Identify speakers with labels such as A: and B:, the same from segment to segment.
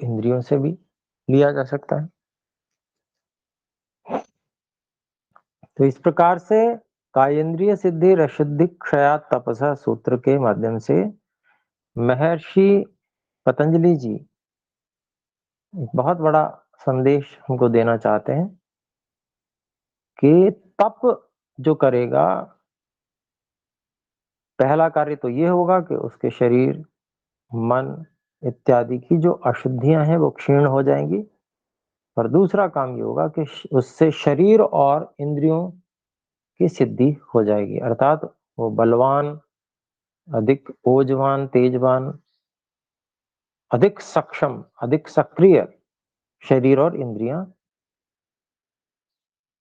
A: इंद्रियों से भी लिया जा सकता है। तो इस प्रकार से कायेंद्रिय सिद्धि रशुद्धि क्षया तपसा सूत्र के माध्यम से महर्षि पतंजलि जी एक बहुत बड़ा संदेश हमको देना चाहते हैं कि तप जो करेगा, पहला कार्य तो ये होगा कि उसके शरीर, मन इत्यादि की जो अशुद्धियां हैं वो क्षीण हो जाएंगी। और दूसरा काम ये होगा कि उससे शरीर और इंद्रियों की सिद्धि हो जाएगी, अर्थात वो बलवान, अधिक ओजवान, तेजवान, अधिक सक्षम, अधिक सक्रिय शरीर और इंद्रियां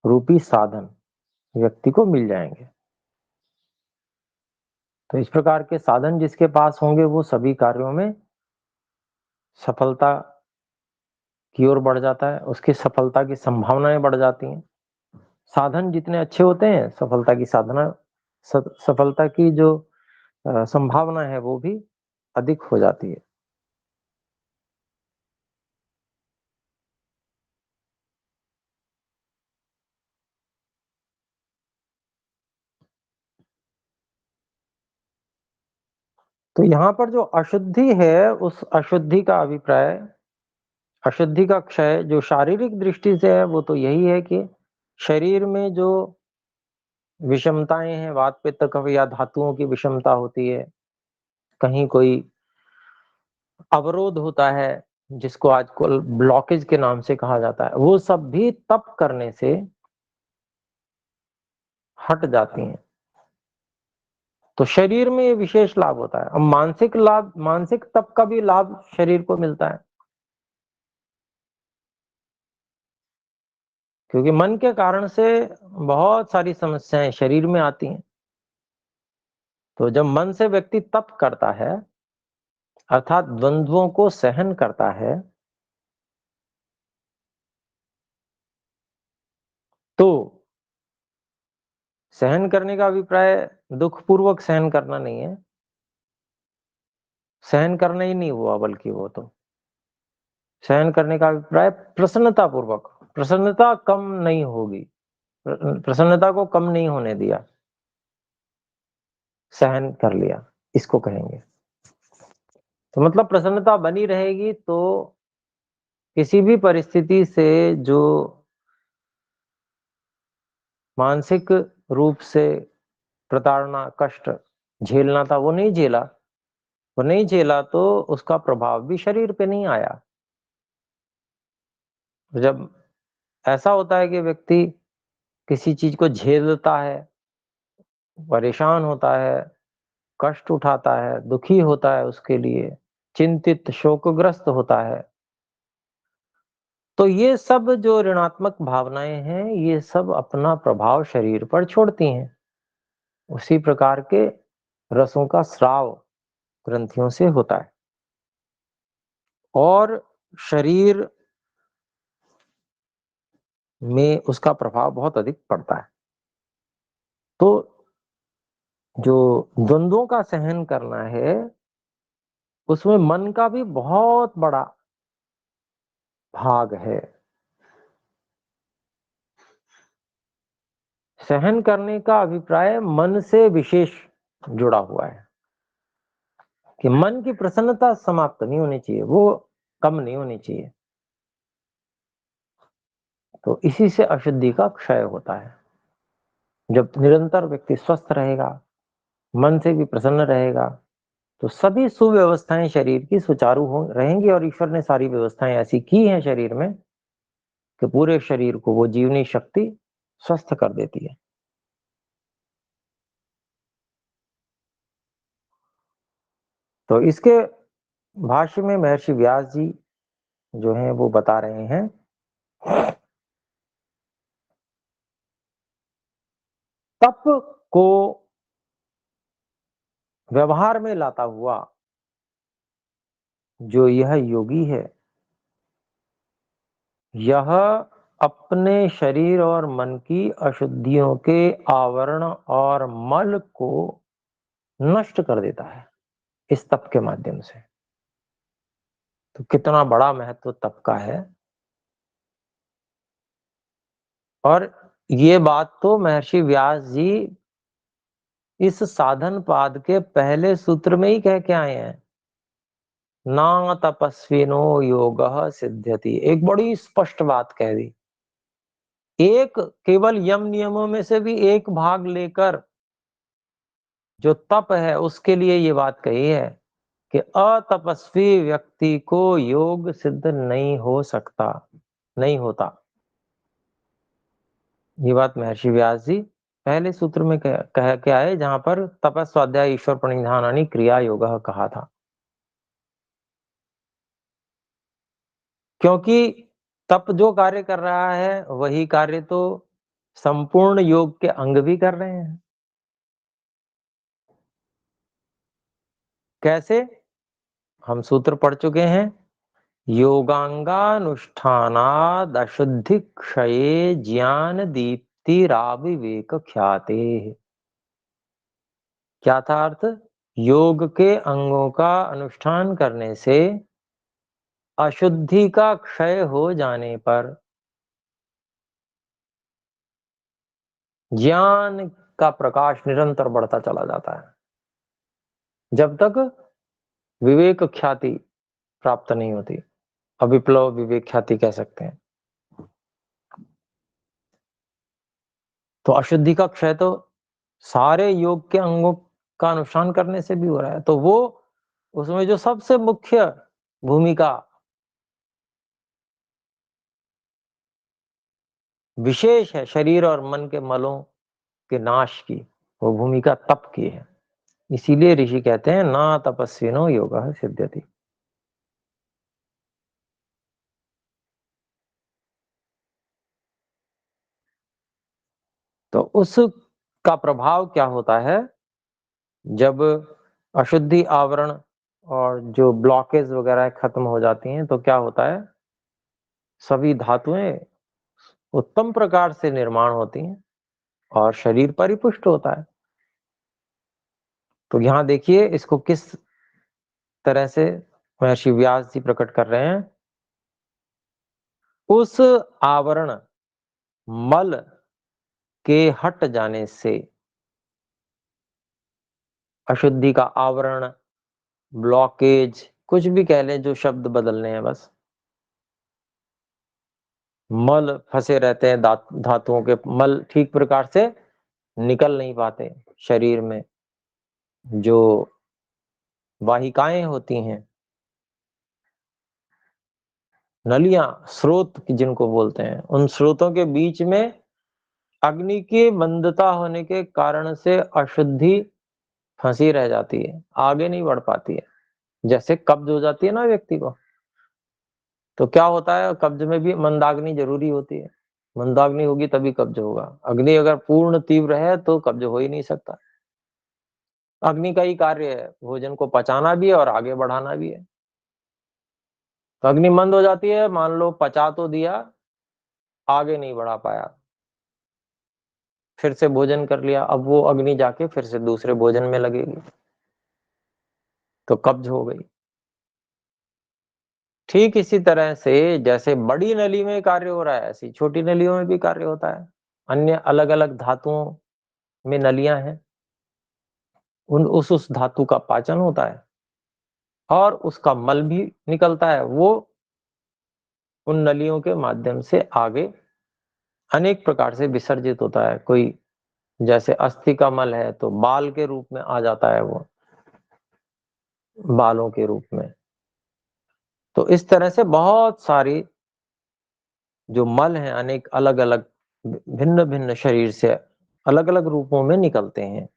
A: रूपी साधन व्यक्ति को मिल जाएंगे। तो इस प्रकार के साधन जिसके पास होंगे वो सभी कार्यों में सफलता की ओर बढ़ जाता है, उसकी सफलता की संभावनाएं बढ़ जाती हैं। साधन जितने अच्छे होते हैं, सफलता की सफलता की जो संभावना है वो भी अधिक हो जाती है। तो यहाँ पर जो अशुद्धि है, उस अशुद्धि का अभिप्राय, अशुद्धि का क्षय जो शारीरिक दृष्टि से है वो तो यही है कि शरीर में जो विषमताएं हैं, वात पित्त कफ या धातुओं की विषमता होती है, कहीं कोई अवरोध होता है जिसको आजकल ब्लॉकेज के नाम से कहा जाता है, वो सब भी तप करने से हट जाती हैं। तो शरीर में ये विशेष लाभ होता है। अब मानसिक लाभ, मानसिक तप का भी लाभ शरीर को मिलता है, क्योंकि मन के कारण से बहुत सारी समस्याएं शरीर में आती हैं। तो जब मन से व्यक्ति तप करता है, अर्थात द्वंद्वों को सहन करता है, तो सहन करने का अभिप्राय दुखपूर्वक सहन करना नहीं है, सहन करना ही नहीं हुआ, बल्कि वो तो सहन करने का अभिप्राय प्रसन्नता पूर्वक, प्रसन्नता कम नहीं होगी, प्रसन्नता को कम नहीं होने दिया, सहन कर लिया, इसको कहेंगे। तो मतलब प्रसन्नता बनी रहेगी, तो किसी भी परिस्थिति से जो मानसिक रूप से प्रताड़ना, कष्ट झेलना था वो नहीं झेला, वो नहीं झेला तो उसका प्रभाव भी शरीर पे नहीं आया। जब ऐसा होता है कि व्यक्ति किसी चीज को झेलता है, परेशान होता है, कष्ट उठाता है, दुखी होता है, उसके लिए चिंतित शोकग्रस्त होता है, तो ये सब जो ऋणात्मक भावनाएं हैं ये सब अपना प्रभाव शरीर पर छोड़ती हैं। उसी प्रकार के रसों का स्राव ग्रंथियों से होता है और शरीर में उसका प्रभाव बहुत अधिक पड़ता है। तो जो द्वंद्वों का सहन करना है, उसमें मन का भी बहुत बड़ा भाग है। सहन करने का अभिप्राय मन से विशेष जुड़ा हुआ है कि मन की प्रसन्नता समाप्त नहीं होनी चाहिए, वो कम नहीं होनी चाहिए। तो इसी से अशुद्धि का क्षय होता है। जब निरंतर व्यक्ति स्वस्थ रहेगा, मन से भी प्रसन्न रहेगा, तो सभी सुव्यवस्थाएं शरीर की सुचारू हो रहेंगी और ईश्वर ने सारी व्यवस्थाएं ऐसी की हैं शरीर में कि पूरे शरीर को वो जीवनी शक्ति स्वस्थ कर देती है। तो इसके भाष्य में महर्षि व्यास जी जो हैं वो बता रहे हैं तप को व्यवहार में लाता हुआ जो यह योगी है, यह अपने शरीर और मन की अशुद्धियों के आवरण और मल को नष्ट कर देता है इस तप के माध्यम से। तो कितना बड़ा महत्व तप का है। और ये बात तो महर्षि व्यास जी इस साधन पाद के पहले सूत्र में ही कह के आए हैं। ना तपस्विनो योगः सिद्ध्यति, एक बड़ी स्पष्ट बात कह दी। एक केवल यम नियमों में से भी एक भाग लेकर जो तप है उसके लिए ये बात कही है कि अतपस्वी व्यक्ति को योग सिद्ध नहीं हो सकता, नहीं होता। ये बात महर्षि व्यास जी पहले सूत्र में कह के आए, जहां पर तपस्वाध्याय ईश्वर प्रणिधानानि क्रिया योगः कहा था। क्योंकि तप जो कार्य कर रहा है वही कार्य तो संपूर्ण योग के अंग भी कर रहे हैं। कैसे? हम सूत्र पढ़ चुके हैं। योगांगानुष्ठानाद अशुद्धि क्षये ज्ञान दीप्तिराविवेक ख्याते। क्या था अर्थ? योग के अंगों का अनुष्ठान करने से अशुद्धि का क्षय हो जाने पर ज्ञान का प्रकाश निरंतर बढ़ता चला जाता है, जब तक विवेक ख्याति प्राप्त नहीं होती। अविप्लव विवेक ख्याति कह सकते हैं। तो अशुद्धि का क्षय तो सारे योग के अंगों का अनुष्ठान करने से भी हो रहा है। तो वो उसमें जो सबसे मुख्य भूमिका विशेष है शरीर और मन के मलों के नाश की, वो भूमिका तप की है। इसीलिए ऋषि कहते हैं ना तपस्विनो योगः सिद्ध्यति। तो उस का प्रभाव क्या होता है? जब अशुद्धि आवरण और जो ब्लॉकेज वगैरह खत्म हो जाती हैं तो क्या होता है? सभी धातुएं उत्तम प्रकार से निर्माण होती हैं और शरीर परिपुष्ट होता है। तो यहाँ देखिए इसको किस तरह से महर्षि व्यास जी प्रकट कर रहे हैं। उस आवरण मल के हट जाने से, अशुद्धि का आवरण, ब्लॉकेज, कुछ भी कह लें, जो शब्द बदलने हैं बस। मल फंसे रहते हैं, धातुओं के मल ठीक प्रकार से निकल नहीं पाते शरीर में। जो वाहिकाएं होती हैं, नलियां, स्रोत जिनको बोलते हैं, उन स्रोतों के बीच में अग्नि की मंदता होने के कारण से अशुद्धि फंसी रह जाती है, आगे नहीं बढ़ पाती है। जैसे कब्ज हो जाती है ना व्यक्ति को, तो क्या होता है, कब्ज में भी मंदाग्नि जरूरी होती है। मंदाग्नि होगी तभी कब्ज होगा। अग्नि अगर पूर्ण तीव्र है तो कब्ज हो ही नहीं सकता। अग्नि का ही कार्य है भोजन को पचाना भी है और आगे बढ़ाना भी है। तो अग्नि मंद हो जाती है, मान लो पचा तो दिया, आगे नहीं बढ़ा पाया, फिर से भोजन कर लिया, अब वो अग्नि जाके फिर से दूसरे भोजन में लगेगी, तो कब्ज हो गई। ठीक इसी तरह से जैसे बड़ी नली में कार्य हो रहा है, ऐसी छोटी नलियों में भी कार्य होता है। अन्य अलग अलग धातुओं में नलियां हैं, उन उस धातु का पाचन होता है और उसका मल भी निकलता है। वो उन नलियों के माध्यम से आगे अनेक प्रकार से विसर्जित होता है। कोई जैसे अस्थि का मल है तो बाल के रूप में आ जाता है, वो बालों के रूप में। तो इस तरह से बहुत सारी जो मल हैं अनेक अलग अलग भिन्न भिन्न शरीर से अलग अलग रूपों में निकलते हैं।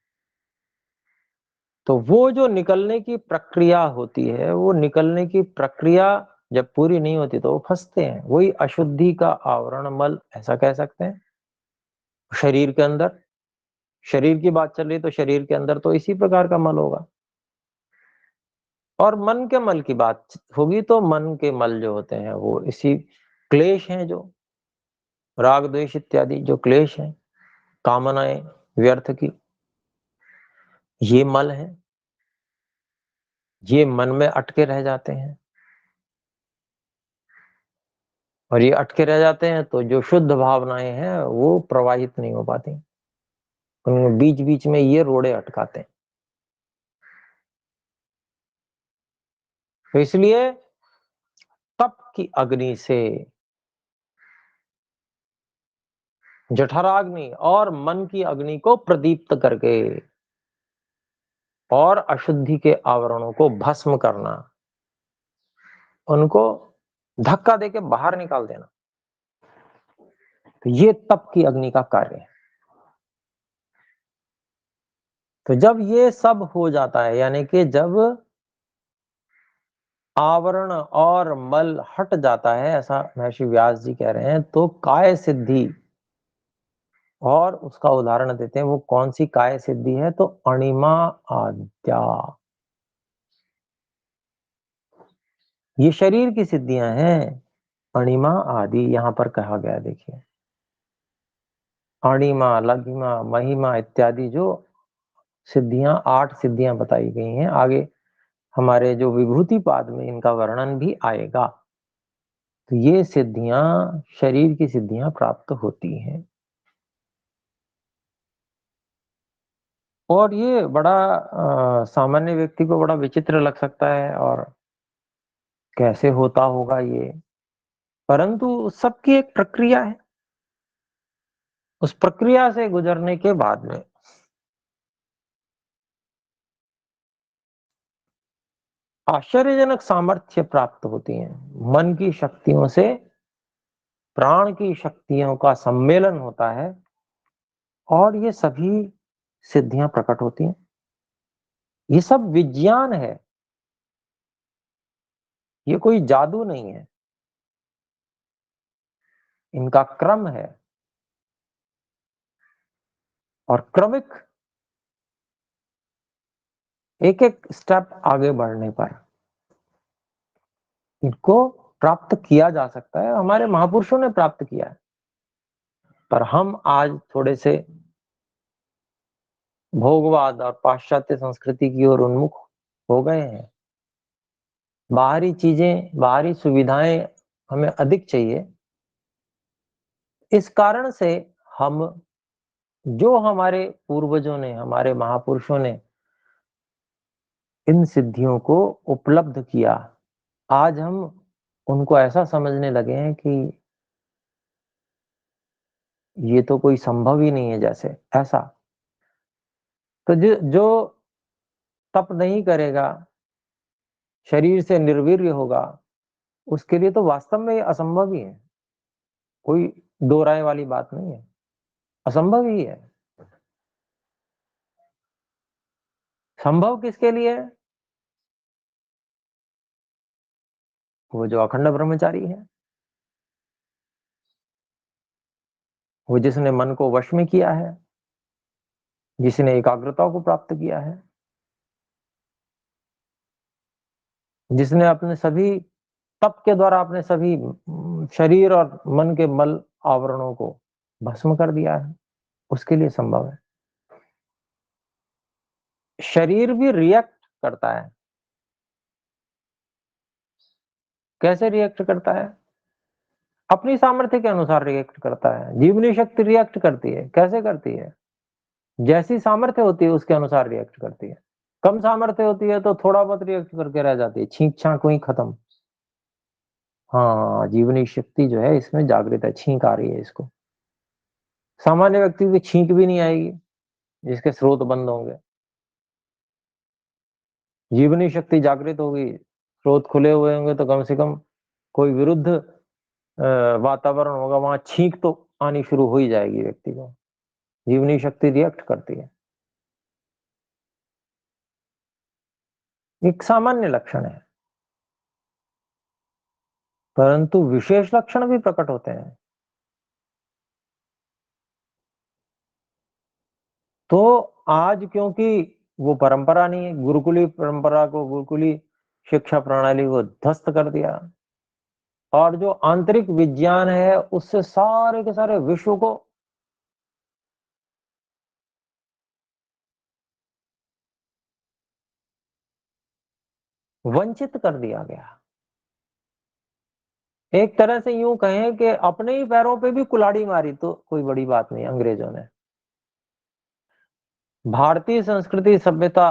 A: तो वो जो निकलने की प्रक्रिया होती है, वो निकलने की प्रक्रिया जब पूरी नहीं होती तो वो फंसते हैं। वही अशुद्धि का आवरण मल ऐसा कह सकते हैं। शरीर के अंदर, शरीर की बात चल रही तो शरीर के अंदर तो इसी प्रकार का मल होगा। और मन के मल की बात होगी तो मन के मल जो होते हैं वो इसी क्लेश हैं, जो राग द्वेष इत्यादि जो क्लेश हैं, कामनाएं व्यर्थ की, ये मल हैं, ये मन में अटके रह जाते हैं। और ये अटके रह जाते हैं, तो जो शुद्ध भावनाएँ हैं वो प्रवाहित नहीं हो पाती। उनमें बीच-बीच में ये रोड़े अटकाते हैं। तो इसलिए तप की अग्नि से जठराग्नि और मन की अग्नि को प्रदीप्त करके और अशुद्धि के आवरणों को भस्म करना, उनको धक्का देके बाहर निकाल देना। तो ये तप की अग्नि का कार्य है। तो जब ये सब हो जाता है, यानी कि जब आवरण और मल हट जाता है, ऐसा महर्षि व्यास जी कह रहे हैं, तो काय सिद्धि, और उसका उदाहरण देते हैं, वो कौन सी काय सिद्धि है, तो अणिमा आद्या। ये शरीर की सिद्धियां हैं। अणिमा आदि यहां पर कहा गया, देखिए अणिमा, लघिमा, महिमा इत्यादि जो सिद्धियां, 8 सिद्धियां बताई गई हैं। आगे हमारे जो विभूति पाद में इनका वर्णन भी आएगा। तो ये सिद्धियां शरीर की सिद्धियां प्राप्त होती हैं। और ये बड़ा सामान्य व्यक्ति को बड़ा विचित्र लग सकता है, और कैसे होता होगा ये, परंतु सबकी एक प्रक्रिया है। उस प्रक्रिया से गुजरने के बाद में आश्चर्यजनक सामर्थ्य प्राप्त होती है। मन की शक्तियों से प्राण की शक्तियों का सम्मेलन होता है, और ये सभी सिद्धियां प्रकट होती हैं। ये सब विज्ञान है, ये कोई जादू नहीं है। इनका क्रम है, और क्रमिक एक एक स्टेप आगे बढ़ने पर इनको प्राप्त किया जा सकता है। हमारे महापुरुषों ने प्राप्त किया है, पर हम आज थोड़े से भोगवाद और पाश्चात्य संस्कृति की ओर उन्मुख हो गए हैं। बाहरी चीजें, बाहरी सुविधाएं हमें अधिक चाहिए। इस कारण से हम, जो हमारे पूर्वजों ने, हमारे महापुरुषों ने इन सिद्धियों को उपलब्ध किया, आज हम उनको ऐसा समझने लगे हैं कि ये तो कोई संभव ही नहीं है, जैसे ऐसा। तो जो तप नहीं करेगा, शरीर से निर्वीर्य होगा, उसके लिए तो वास्तव में ये असंभव ही है। कोई दो राय वाली बात नहीं है, असंभव ही है। संभव किसके लिए है? वो जो अखंड ब्रह्मचारी है, वो जिसने मन को वश में किया है, जिसने एकाग्रता को प्राप्त किया है, जिसने अपने सभी तप के द्वारा अपने सभी शरीर और मन के मल आवरणों को भस्म कर दिया है, उसके लिए संभव है। शरीर भी रिएक्ट करता है। कैसे रिएक्ट करता है? अपनी सामर्थ्य के अनुसार रिएक्ट करता है। जीवनी शक्ति रिएक्ट करती है। कैसे करती है? जैसी सामर्थ्य होती है उसके अनुसार रिएक्ट करती है। कम सामर्थ्य होती है तो थोड़ा बहुत रिएक्ट करके रह जाती है, छींक छाक हुई, खत्म। हाँ, जीवनी शक्ति जो है इसमें जागृत है, छींक आ रही है इसको। सामान्य व्यक्ति की छींक भी नहीं आएगी, जिसके स्रोत बंद होंगे। जीवनी शक्ति जागृत होगी, स्रोत खुले हुए होंगे, तो कम से कम कोई विरुद्ध वातावरण होगा, वहां छींक तो आनी शुरू हो ही जाएगी व्यक्ति को। जीवनी शक्ति रिएक्ट करती है। एक सामान्य लक्षण है, परंतु विशेष लक्षण भी प्रकट होते हैं। तो आज क्योंकि वो परंपरा नहीं है, गुरुकुली परंपरा को, गुरुकुली शिक्षा प्रणाली को ध्वस्त कर दिया, और जो आंतरिक विज्ञान है उससे सारे के सारे विश्व को वंचित कर दिया गया। एक तरह से यूँ कहें कि अपने ही पैरों पे भी कुल्हाड़ी मारी तो कोई बड़ी बात नहीं अंग्रेजों ने। भारतीय संस्कृति, सभ्यता,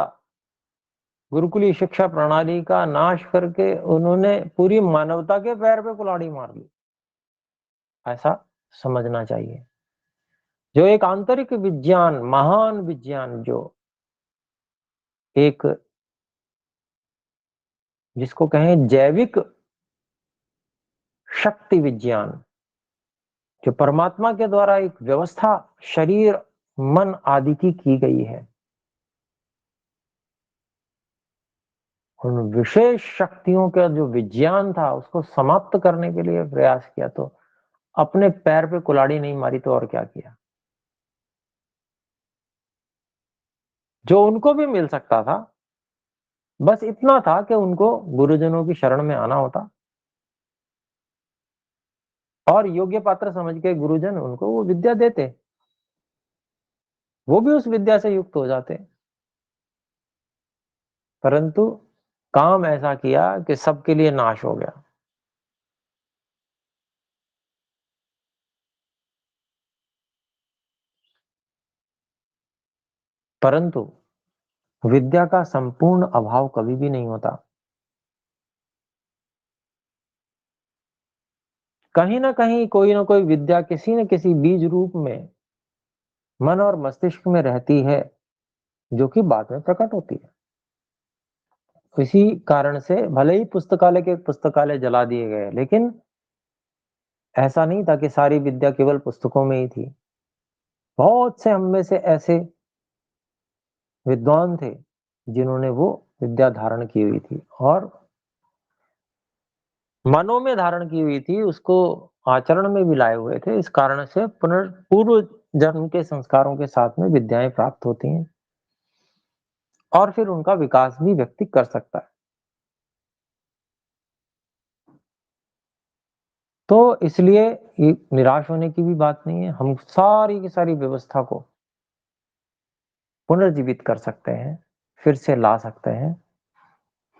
A: गुरुकुलीय शिक्षा प्रणाली का नाश करके उन्होंने पूरी मानवता के पैर पे कुल्हाड़ी मार ली, ऐसा समझना चाहिए। जो एक आंतरिक विज्ञान, महान विज्ञान जो एक जिसको कहें जैविक शक्ति विज्ञान, जो परमात्मा के द्वारा एक व्यवस्था शरीर, मन आदि की गई है। उन विशेष शक्तियों का जो विज्ञान था उसको समाप्त करने के लिए प्रयास किया तो अपने पैर पे कुल्हाड़ी नहीं मारी तो और क्या किया? जो उनको भी मिल सकता था, बस इतना था कि उनको गुरुजनों की शरण में आना होता और योग्य पात्र समझ के गुरुजन उनको वो विद्या देते। वो भी उस विद्या से युक्त हो जाते। परंतु काम ऐसा किया कि सबके लिए नाश हो गया। परंतु विद्या का संपूर्ण अभाव कभी भी नहीं होता। कहीं न कहीं कोई न कोई विद्या किसी न किसी बीज रूप में मन और मस्तिष्क में रहती है, जो कि बाद में प्रकट होती है। इसी कारण से भले ही पुस्तकालय के पुस्तकालय जला दिए गए, लेकिन ऐसा नहीं था कि सारी विद्या केवल पुस्तकों में ही थी। बहुत से हम में से ऐसे विद्वान थे, जिन्होंने वो विद्या धारण की हुई थी और मनों में धारण की हुई थी, उसको आचरण में भी लाए हुए थे। इस कारण से पूर्व जन्म के संस्कारों के साथ में विद्याएँ प्राप्त होती हैं और फिर उनका विकास भी व्यक्ति कर सकता है। तो इसलिए ये निराश होने की भी बात नहीं है। हम सारी की सारी व्यवस्था को पुनर्जीवित कर सकते हैं, फिर से ला सकते हैं।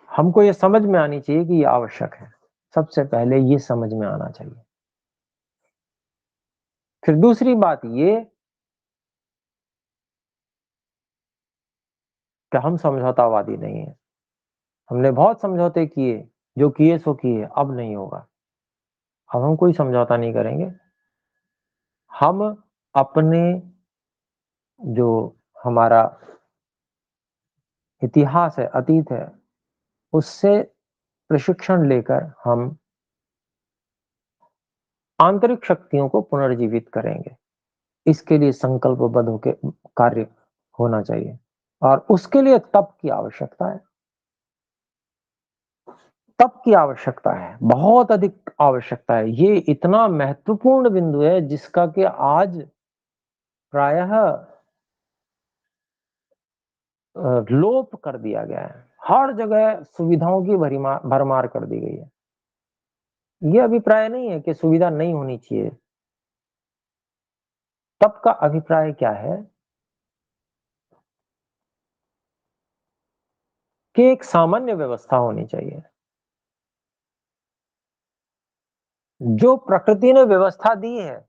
A: हमको ये समझ में आनी चाहिए कि ये आवश्यक है। सबसे पहले ये समझ में आना चाहिए। फिर दूसरी बात ये कि हम समझौतावादी नहीं हैं। हमने बहुत समझौते किए, जो किए सो किए, अब नहीं होगा। अब हम कोई समझौता नहीं करेंगे। हम अपने जो हमारा इतिहास है, अतीत है, उससे प्रशिक्षण लेकर हम आंतरिक शक्तियों को पुनर्जीवित करेंगे। इसके लिए संकल्पबद्ध होके कार्य होना चाहिए और उसके लिए तप की आवश्यकता है। तप की आवश्यकता है, बहुत अधिक आवश्यकता है। ये इतना महत्वपूर्ण बिंदु है जिसका कि आज प्रायः लोप कर दिया गया है। हर जगह सुविधाओं की भरमार कर दी गई है। ये अभिप्राय नहीं है कि सुविधा नहीं होनी चाहिए। तप का अभिप्राय क्या है कि एक सामान्य व्यवस्था होनी चाहिए। जो प्रकृति ने व्यवस्था दी है,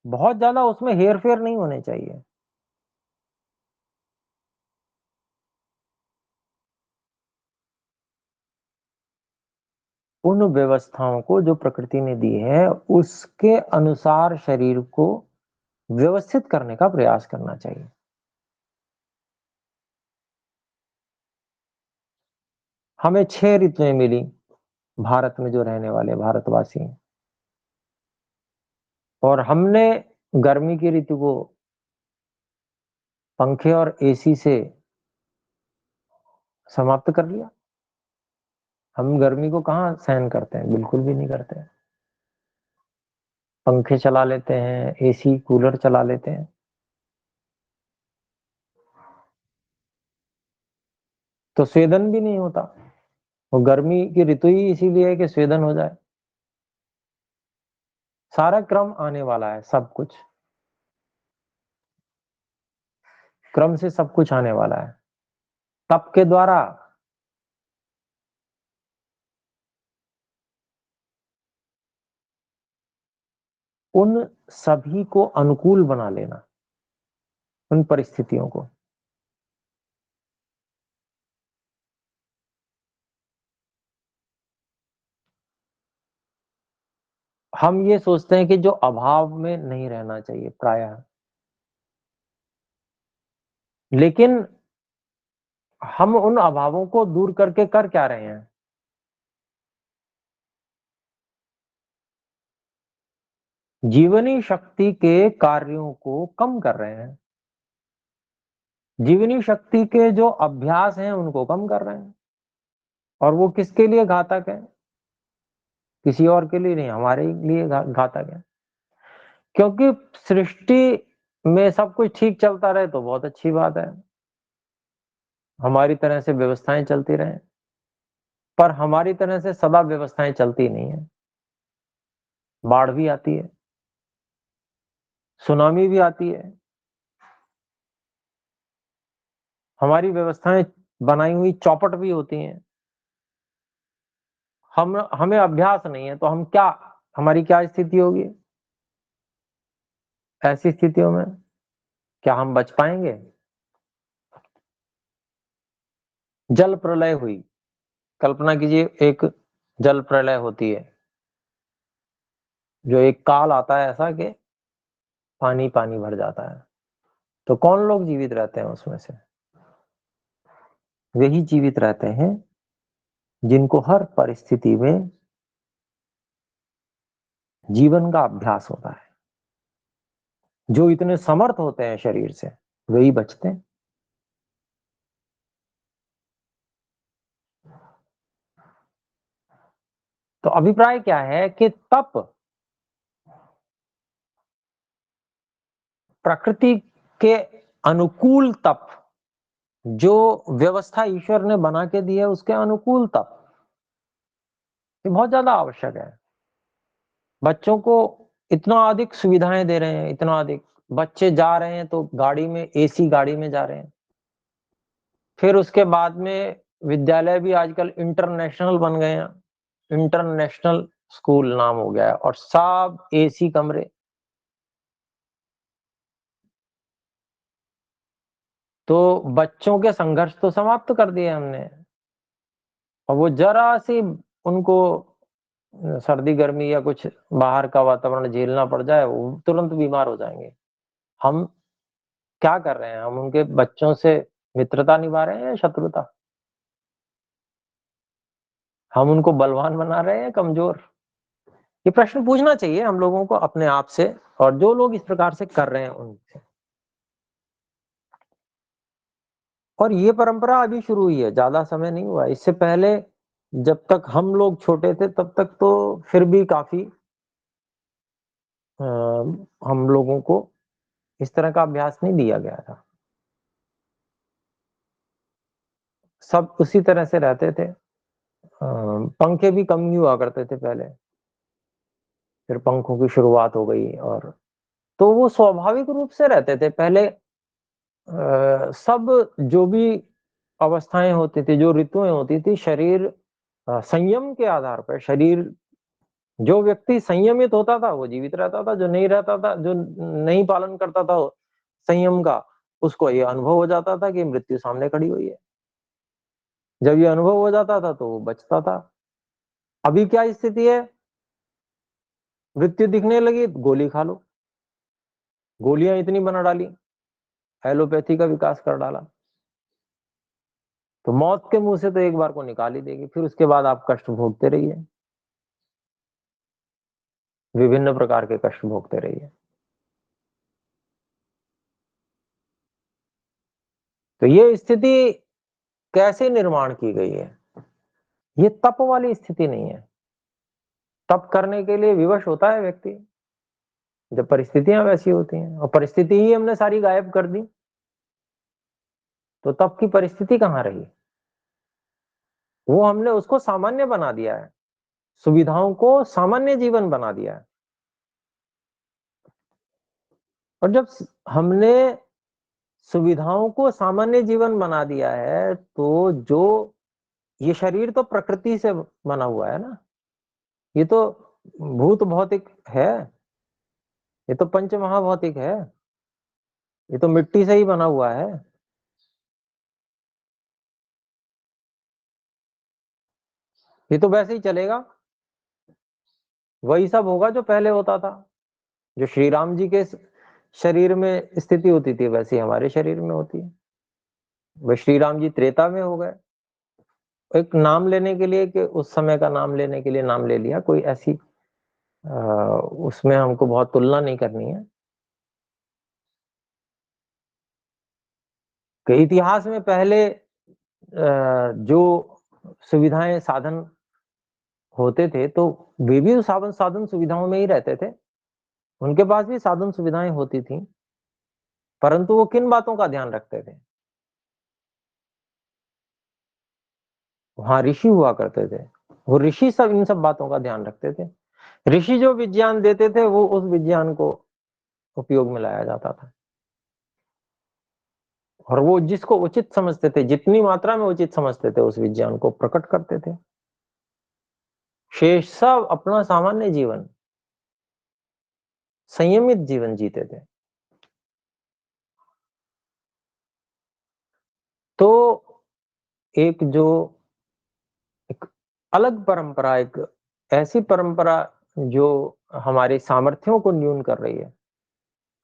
A: बहुत ज़्यादा उसमें हेर-फेर नहीं होने चाहिए। उन व्यवस्थाओं को जो प्रकृति ने दी है, उसके अनुसार शरीर को व्यवस्थित करने का प्रयास करना चाहिए। हमें 6 ऋतुएँ मिली, भारत में जो रहने वाले भारतवासी हैं और हमने गर्मी की ऋतु को पंखे और एसी से समाप्त कर लिया। हम गर्मी को कहाँ सहन करते हैं, बिल्कुल भी नहीं करते हैं। पंखे चला लेते हैं, एसी, कूलर चला लेते हैं। तो स्वेदन भी नहीं होता। वो गर्मी की ऋतु ही इसीलिए है कि स्वेदन हो जाए। सारा क्रम आने वाला है, सब कुछ। क्रम से सब कुछ आने वाला है। तप के द्वारा उन सभी को अनुकूल बना लेना, उन परिस्थितियों को। हम ये सोचते हैं कि जो अभाव में नहीं रहना चाहिए प्रायः, लेकिन हम उन अभावों को दूर करके कर क्या रहे हैं? जीवनी शक्ति के कार्यों को कम कर रहे हैं। जीवनी शक्ति के जो अभ्यास हैं उनको कम कर रहे हैं। और वो किसके लिए घातक है? किसी और के लिए नहीं, हमारे लिए घातक है। क्योंकि सृष्टि में सब कुछ ठीक चलता रहे तो बहुत अच्छी बात है। हमारी तरह से व्यवस्थाएं चलती रहें, पर हमारी तरह से सदा व्यवस्थाएं चलती नहीं है। बाढ़ भी आती है, सुनामी भी आती है। हमारी व्यवस्थाएं बनाई हुई चौपट भी होती हैं। हमें अभ्यास नहीं है तो हम क्या, हमारी क्या स्थिति होगी ऐसी स्थितियों में? क्या हम बच पाएंगे? जल प्रलय हुई, कल्पना कीजिए एक जल प्रलय होती है, जो एक काल आता है ऐसा कि पानी पानी भर जाता है, तो कौन लोग जीवित रहते हैं उसमें से? वही जीवित रहते हैं जिनको हर परिस्थिति में जीवन का अभ्यास होता है। जो इतने समर्थ होते हैं शरीर से, वही बचते हैं। तो अभिप्राय क्या है कि तप प्रकृति के अनुकूल तप, जो व्यवस्था ईश्वर ने बना के दी है उसके अनुकूल तप, ये बहुत ज्यादा आवश्यक है। बच्चों को इतना अधिक सुविधाएं दे रहे हैं, इतना अधिक। बच्चे जा रहे हैं तो गाड़ी में, एसी गाड़ी में जा रहे हैं। फिर उसके बाद में विद्यालय भी आजकल इंटरनेशनल बन गए हैं। इंटरनेशनल स्कूल नाम हो गया है और सब एसी कमरे। तो बच्चों के संघर्ष तो समाप्त कर दिए हमने, और वो जरा सी उनको सर्दी गर्मी या कुछ बाहर का वातावरण झेलना पड़ जाए, वो तुरंत बीमार हो जाएंगे। हम क्या कर रहे हैं? हम उनके बच्चों से मित्रता निभा रहे हैं या शत्रुता? हम उनको बलवान बना रहे हैं या कमजोर? ये प्रश्न पूछना चाहिए हम लोगों को अपने आप से, और जो लोग इस प्रकार से कर रहे हैं उनसे। और ये परंपरा अभी शुरू हुई है, ज्यादा समय नहीं हुआ। इससे पहले जब तक हम लोग छोटे थे तब तक तो फिर भी काफी हम लोगों को इस तरह का अभ्यास नहीं दिया गया था। सब उसी तरह से रहते थे। पंखे भी कम ही हुआ करते थे पहले, फिर पंखों की शुरुआत हो गई। और तो वो स्वाभाविक रूप से रहते थे पहले। सब जो भी अवस्थाएं होती थी, जो ऋतुएं होती थी, शरीर संयम के आधार पर, शरीर जो व्यक्ति संयमित होता था वो जीवित रहता था, जो नहीं रहता था, जो नहीं पालन करता था संयम का, उसको ये अनुभव हो जाता था कि मृत्यु सामने खड़ी हुई है। जब ये अनुभव हो जाता था तो वो बचता था। अभी क्या स्थिति है? मृत्यु दिखने लगी, गोली खा लो। गोलियां इतनी बना डाली, एलोपैथी का विकास कर डाला, तो मौत के मुंह से तो एक बार को निकाल ही देगी, फिर उसके बाद आप कष्ट भोगते रहिए, विभिन्न प्रकार के कष्ट भोगते रहिए। तो ये स्थिति कैसे निर्माण की गई है? ये तप वाली स्थिति नहीं है। तप करने के लिए विवश होता है व्यक्ति जब परिस्थितियां वैसी होती हैं, और परिस्थिति ही हमने सारी गायब कर दी, तो तप की परिस्थिति कहाँ रही? वो हमने उसको सामान्य बना दिया है, सुविधाओं को सामान्य जीवन बना दिया है। और जब हमने सुविधाओं को सामान्य जीवन बना दिया है, तो जो ये शरीर तो प्रकृति से बना हुआ है ना, ये तो भूत भौतिक है। ये तो पंच महाभौतिक है, ये तो मिट्टी से ही बना हुआ है। ये तो वैसे ही चलेगा, वही सब होगा जो पहले होता था। जो श्री राम जी के शरीर में स्थिति होती थी वैसी हमारे शरीर में होती है। वह श्री राम जी त्रेता में हो गए, एक नाम लेने के लिए, कि उस समय का नाम लेने के लिए नाम ले लिया, कोई ऐसी उसमें हमको बहुत तुलना नहीं करनी है कि इतिहास में पहले जो सुविधाएं साधन होते थे तो वे भी साधन साधन सुविधाओं में ही रहते थे, उनके पास भी साधन सुविधाएं होती थी, परंतु वो किन बातों का ध्यान रखते थे? वहां ऋषि हुआ करते थे, वो ऋषि सब इन सब बातों का ध्यान रखते थे। ऋषि जो विज्ञान देते थे वो उस विज्ञान को उपयोग में लाया जाता था, और वो जिसको उचित समझते थे, जितनी मात्रा में उचित समझते थे, उस विज्ञान को प्रकट करते थे। शेष सब अपना सामान्य जीवन, संयमित जीवन जीते थे। तो एक जो एक अलग परंपरा, एक ऐसी परंपरा जो हमारे सामर्थ्यों को न्यून कर रही है,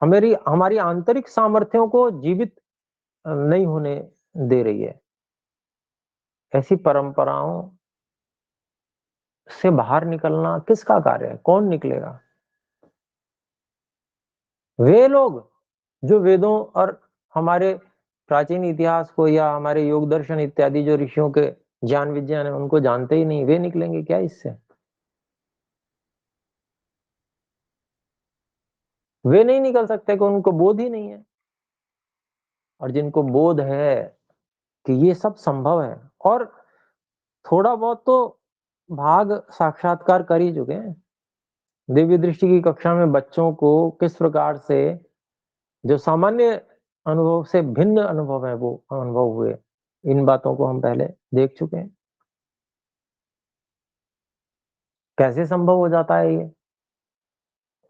A: हमारी हमारी आंतरिक सामर्थ्यों को जीवित नहीं होने दे रही है, ऐसी परंपराओं से बाहर निकलना किसका कार्य है? कौन निकलेगा? वे लोग जो वेदों और हमारे प्राचीन इतिहास को या हमारे योग दर्शन इत्यादि जो ऋषियों के ज्ञान विज्ञान है उनको जानते ही नहीं, वे निकलेंगे क्या इससे? वे नहीं निकल सकते कि उनको बोध ही नहीं है। और जिनको बोध है कि ये सब संभव है, और थोड़ा बहुत तो भाग साक्षात्कार कर ही चुके हैं। दिव्य दृष्टि की कक्षा में बच्चों को किस प्रकार से जो सामान्य अनुभव से भिन्न अनुभव है वो अनुभव हुए, इन बातों को हम पहले देख चुके हैं। कैसे संभव हो जाता है ये,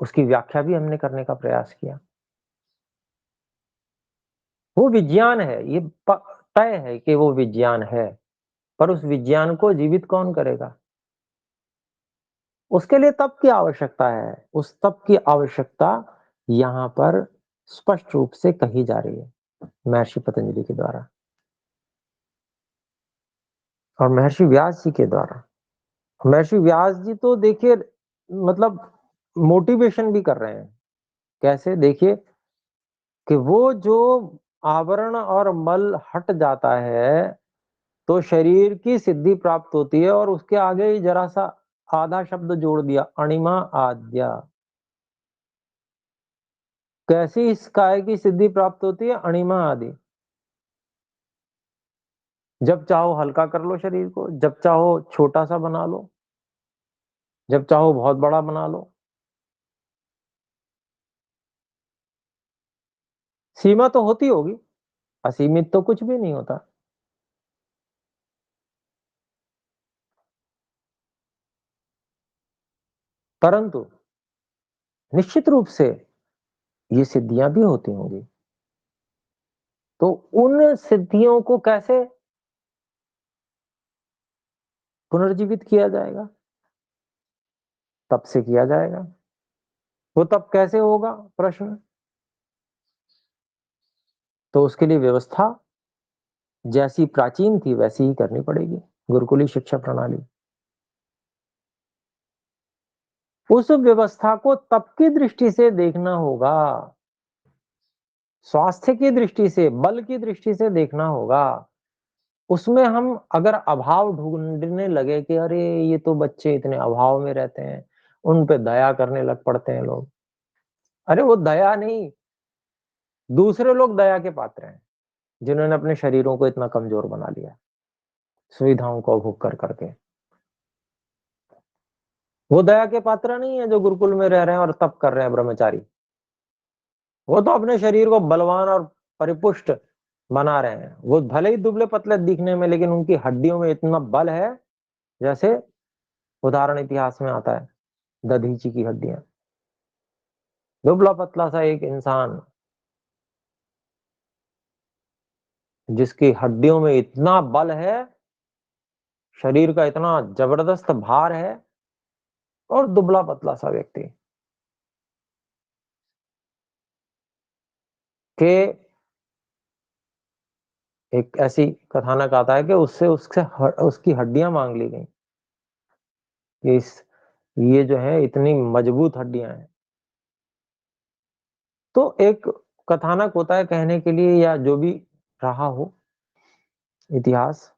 A: उसकी व्याख्या भी हमने करने का प्रयास किया। वो विज्ञान है, ये तय है कि वो विज्ञान है, पर उस विज्ञान को जीवित कौन करेगा? उसके लिए तप की आवश्यकता है। उस तप की आवश्यकता यहाँ पर स्पष्ट रूप से कही जा रही है महर्षि पतंजलि के द्वारा और महर्षि व्यास जी के द्वारा। महर्षि व्यास जी तो देखिए, मतलब मोटिवेशन भी कर रहे हैं। कैसे? देखिए कि वो जो आवरण और मल हट जाता है तो शरीर की सिद्धि प्राप्त होती है, और उसके आगे ही जरा सा आधा शब्द जोड़ दिया, अणिमा आद्या। कैसी इस काय की सिद्धि प्राप्त होती है? अणिमा आदि। जब चाहो हल्का कर लो शरीर को, जब चाहो छोटा सा बना लो, जब चाहो बहुत बड़ा बना लो। सीमा तो होती होगी, असीमित तो कुछ भी नहीं होता। परंतु निश्चित रूप से ये सिद्धियां भी होती होंगी, तो उन सिद्धियों को कैसे पुनर्जीवित किया जाएगा? तब से किया जाएगा। वो तब कैसे होगा? प्रश्न। तो उसके लिए व्यवस्था जैसी प्राचीन थी वैसी ही करनी पड़ेगी, गुरुकुली शिक्षा प्रणाली। उस व्यवस्था को तप की दृष्टि से देखना होगा, स्वास्थ्य की दृष्टि से, बल की दृष्टि से देखना होगा। उसमें हम अगर अभाव ढूंढने लगे कि अरे ये तो बच्चे इतने अभाव में रहते हैं, उन पे दया करने लग पड़ते हैं लोग। अरे वो दया नहीं, दूसरे लोग दया के पात्र हैं जिन्होंने अपने शरीरों को इतना कमजोर बना लिया सुविधाओं को भोग कर करके। वो दया के पात्र नहीं है जो गुरुकुल में रह रहे हैं और तप कर रहे हैं ब्रह्मचारी। वो तो अपने शरीर को बलवान और परिपुष्ट बना रहे हैं। वो भले ही दुबले पतले दिखने में, लेकिन उनकी हड्डियों में इतना बल है, जैसे उदाहरण इतिहास में आता है दधीची की हड्डियां। दुबला-पतला सा एक इंसान जिसकी हड्डियों में इतना बल है, शरीर का इतना जबरदस्त भार है और दुबला-पतला सा व्यक्ति के एक ऐसी कथानक आता है कि उससे उससे उसकी हड्डियाँ माँग ली गईं, कि इस ये जो है इतनी मजबूत हड्डियाँ हैं। तो एक कथानक होता है कहने के लिए या जो भी रहा हो इतिहास,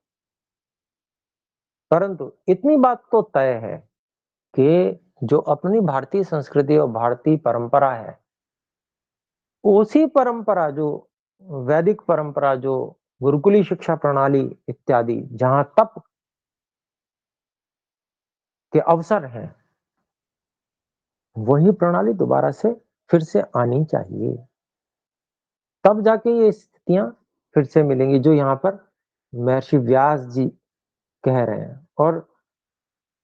A: परंतु इतनी बात तो तय है कि जो अपनी भारतीय संस्कृति और भारतीय परंपरा है, उसी परंपरा जो वैदिक परंपरा जो गुरुकुली शिक्षा प्रणाली इत्यादि जहाँ तप के अवसर हैं, वही प्रणाली दोबारा से फिर से आनी चाहिए। तब जाके ये स्थितियाँ फिर से मिलेंगी जो यहाँ पर महर्षि व्यास जी कह रहे हैं और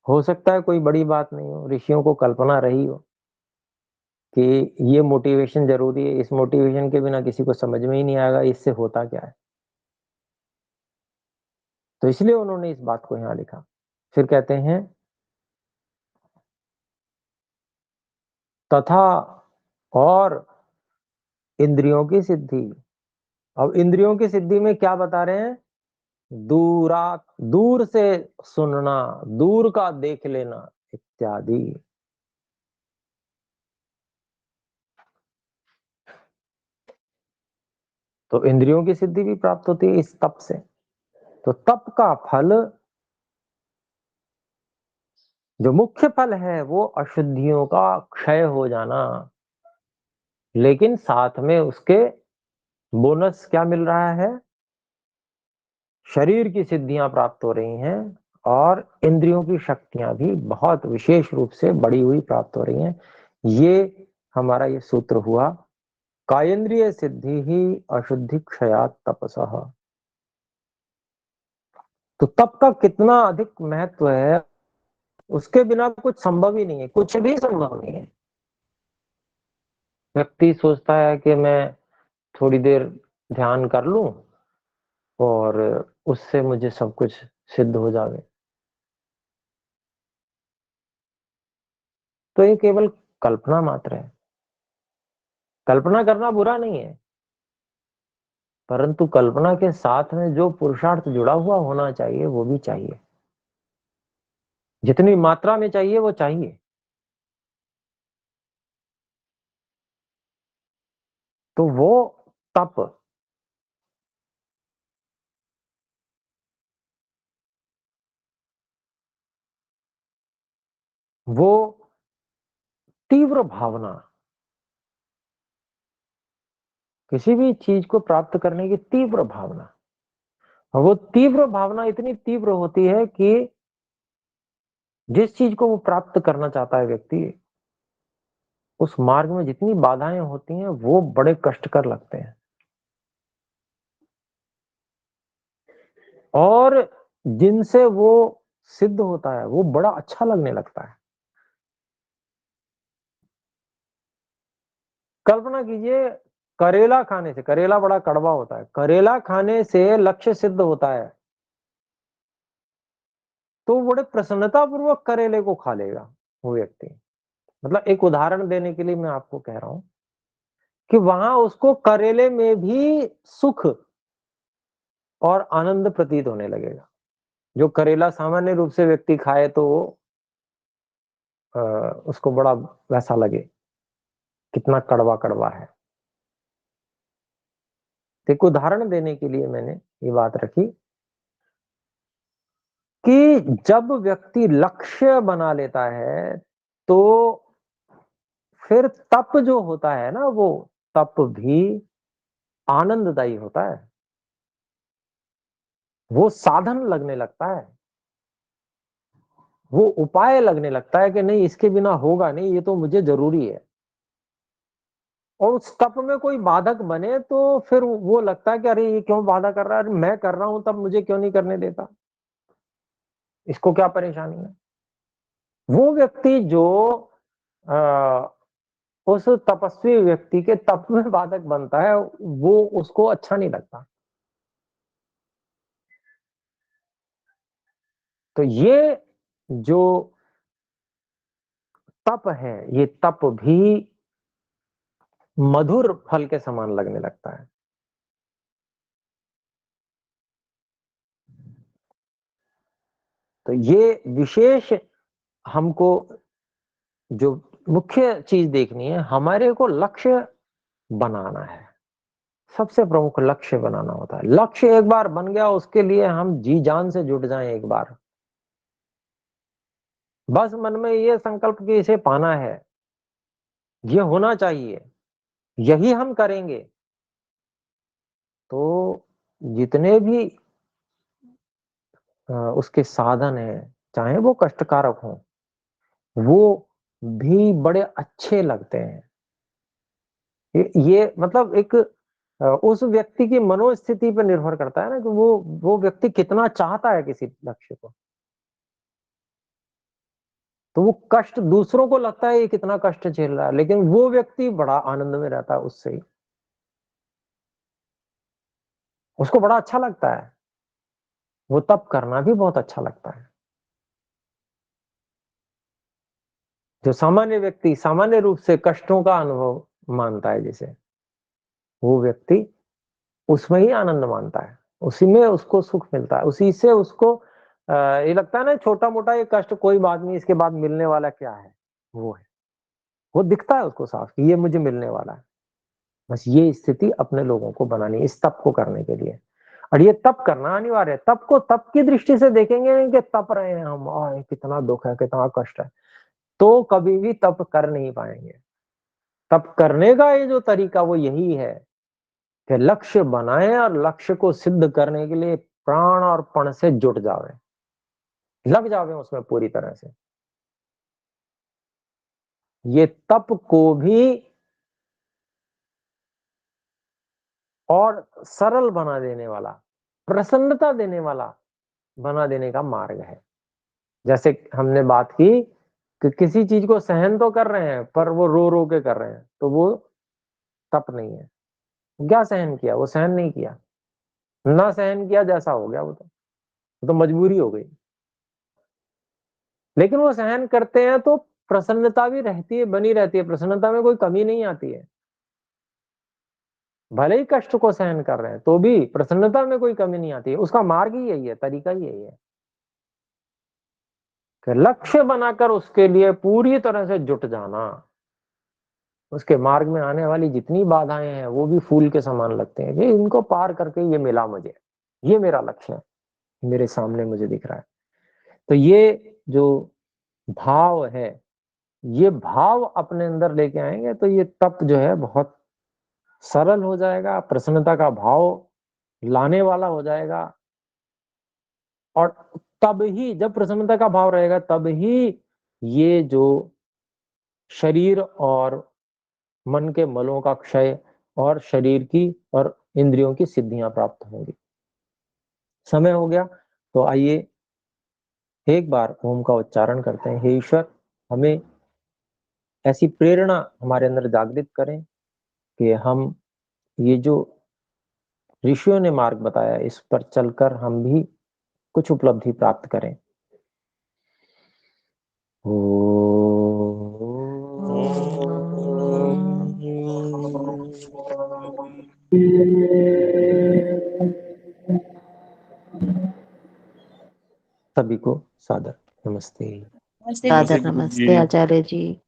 A: हो सकता है कोई बड़ी बात नहीं हो, ऋषियों को कल्पना रही हो कि ये मोटिवेशन ज़रूरी है, इस मोटिवेशन के बिना किसी को समझ में ही नहीं आएगा इससे होता क्या है। तो इसलिए उन्होंने इस बात को यहाँ लिखा। फिर कहते हैं तथा और इंद्रियों की सिद्धि। अब इंद्रियों की सिद्धि में क्या बता रहे हैं? दूर से सुनना, दूर का देख लेना इत्यादि। तो इंद्रियों की सिद्धि भी प्राप्त होती है इस तप से। तो तप का फल जो मुख्य फल है वो अशुद्धियों का क्षय हो जाना, लेकिन साथ में उसके बोनस क्या मिल रहा है? शरीर की सिद्धियां प्राप्त हो रही हैं और इंद्रियों की शक्तियां भी बहुत विशेष रूप से बढ़ी हुई प्राप्त हो रही हैं। ये हमारा ये सूत्र हुआ, कायेन्द्रिय सिद्धि ही अशुद्धि क्षयात् तपसः। तो तप का कितना अधिक महत्व है, उसके बिना कुछ संभव ही नहीं है, कुछ भी संभव नहीं है। व्यक्ति सोचता है कि मैं थोड़ी देर ध्यान कर लूं और उससे मुझे सब कुछ सिद्ध हो जावे। तो ये केवल कल्पना मात्र है। कल्पना करना बुरा नहीं है, परंतु कल्पना के साथ में जो पुरुषार्थ जुड़ा हुआ होना चाहिए वो भी चाहिए। जितनी मात्रा में चाहिए वो चाहिए। तो वो तप, वो तीव्र भावना, किसी भी चीज को प्राप्त करने की तीव्र भावना, और वो तीव्र भावना इतनी तीव्र होती है कि जिस चीज को वो प्राप्त करना चाहता है व्यक्ति, उस मार्ग में जितनी बाधाएं होती हैं वो बड़े कष्टकर लगते हैं और जिनसे वो सिद्ध होता है वो बड़ा अच्छा लगने लगता है। कल्पना कीजिए, करेला खाने से, करेला बड़ा कड़वा होता है, करेला खाने से लक्ष्य सिद्ध होता है तो वो बड़े प्रसन्नता पूर्वक करेले को खा लेगा वो व्यक्ति। मतलब एक उदाहरण देने के लिए मैं आपको कह रहा हूं कि वहां उसको करेले में भी सुख और आनंद प्रतीत होने लगेगा। जो करेला सामान्य रूप से व्यक्ति खाए तो अ, उसको बड़ा वैसा लगे, कितना कड़वा कड़वा है। तो एक उदाहरण देने के लिए मैंने ये बात रखी कि जब व्यक्ति लक्ष्य बना लेता है तो फिर तप जो होता है ना, वो तप भी आनंददायी होता है। वो साधन लगने लगता है, वो उपाय लगने लगता है कि नहीं इसके बिना होगा नहीं, ये तो मुझे जरूरी है। और उस तप में कोई बाधक बने तो फिर वो लगता है कि अरे ये क्यों बाधा कर रहा है, अरे मैं कर रहा हूं तब मुझे क्यों नहीं करने देता, इसको क्या परेशानी है। वो व्यक्ति जो अ, उस तपस्वी व्यक्ति के तप में बाधक बनता है, वो उसको अच्छा नहीं लगता। तो ये जो तप है, ये तप भी मधुर फल के समान लगने लगता है। तो ये विशेष हमको जो मुख्य चीज देखनी है, हमारे को लक्ष्य बनाना है। सबसे प्रमुख लक्ष्य बनाना होता है। लक्ष्य एक बार बन गया, उसके लिए हम जी जान से जुट जाएं एक बार। बस मन में ये संकल्प कि इसे पाना है, ये होना चाहिए, यही हम करेंगे, तो जितने भी उसके साधन हैं, चाहे वो कष्टकारक हों, वो भी बड़े अच्छे लगते हैं। ये मतलब एक उस व्यक्ति की मनोस्थिति पर निर्भर करता है ना, कि वो व्यक्ति कितना चाहता है किसी लक्ष्य को। तो वो कष्ट दूसरों को लगता है ये कितना कष्ट झेल रहा है, लेकिन वो व्यक्ति बड़ा आनंद में रहता है उससे ही। उसको बड़ा अच्छा लगता है। वो तप करना भी बहुत अच्छा लगता है। जो सामान्य व्यक्ति सामान्य रूप से कष्टों का अनुभव मानता है, जैसे वो व्यक्ति उसमें ही आनंद मानता है, उसी में उसको सुख मिलता है, उसी से उसको ये लगता है ना, छोटा मोटा ये कष्ट कोई बात नहीं, इसके बाद मिलने वाला क्या है, वो है, वो दिखता है उसको साफ कि ये मुझे मिलने वाला है। बस ये स्थिति अपने लोगों को बनानी है इस तप को करने के लिए। और ये तप करना अनिवार्य है। तप को तप की दृष्टि से देखेंगे नहीं कि तप रहे हैं हम, कितना दुख है, कितना कष्ट है, तो कभी भी तप कर नहीं पाएंगे। तप करने का ये जो तरीका वो यही है कि लक्ष्य बनाएं और लक्ष्य को सिद्ध करने के लिए प्राण और पण से जुट जावे, लग जावे उसमें पूरी तरह से। ये तप को भी और सरल बना देने वाला, प्रसन्नता देने वाला बना देने का मार्ग है। जैसे हमने बात की कि किसी चीज को सहन तो कर रहे हैं, पर वो रो रो के कर रहे हैं, तो वो तप नहीं है। क्या सहन किया? वो सहन नहीं किया, ना सहन किया जैसा हो गया, वो तो मजबूरी हो गई। लेकिन वो सहन करते हैं तो प्रसन्नता भी रहती है, बनी रहती है, प्रसन्नता में कोई कमी नहीं आती है। भले ही कष्ट को सहन कर रहे हैं तो भी प्रसन्नता में कोई कमी नहीं आती है। उसका मार्ग ही यही है, तरीका ही यही है कि लक्ष्य बनाकर उसके लिए पूरी तरह से जुट जाना। उसके मार्ग में आने वाली जितनी बाधाएं हैं वो भी फूल के समान लगते हैं कि इनको पार करके ये मिला मुझे, ये मेरा लक्ष्य है, मेरे सामने मुझे दिख रहा है। तो ये जो भाव है, ये भाव अपने अंदर लेके आएंगे तो ये तप जो है बहुत सरल हो जाएगा, प्रसन्नता का भाव लाने वाला हो जाएगा। और तब ही जब प्रसन्नता का भाव रहेगा, तब ही ये जो शरीर और मन के मलों का क्षय और शरीर की और इंद्रियों की सिद्धियां प्राप्त होंगी। समय हो गया, तो आइए एक बार ओम का उच्चारण करते हैं। हे ईश्वर, हमें ऐसी प्रेरणा हमारे अंदर जागृत करें कि हम ये जो ऋषियों ने मार्ग बताया, इस पर चलकर हम भी कुछ उपलब्धि प्राप्त करें। सभी को सादर नमस्ते।
B: नमस्ते
C: सादर
B: गुरु जी।
C: नमस्ते आचार्य जी।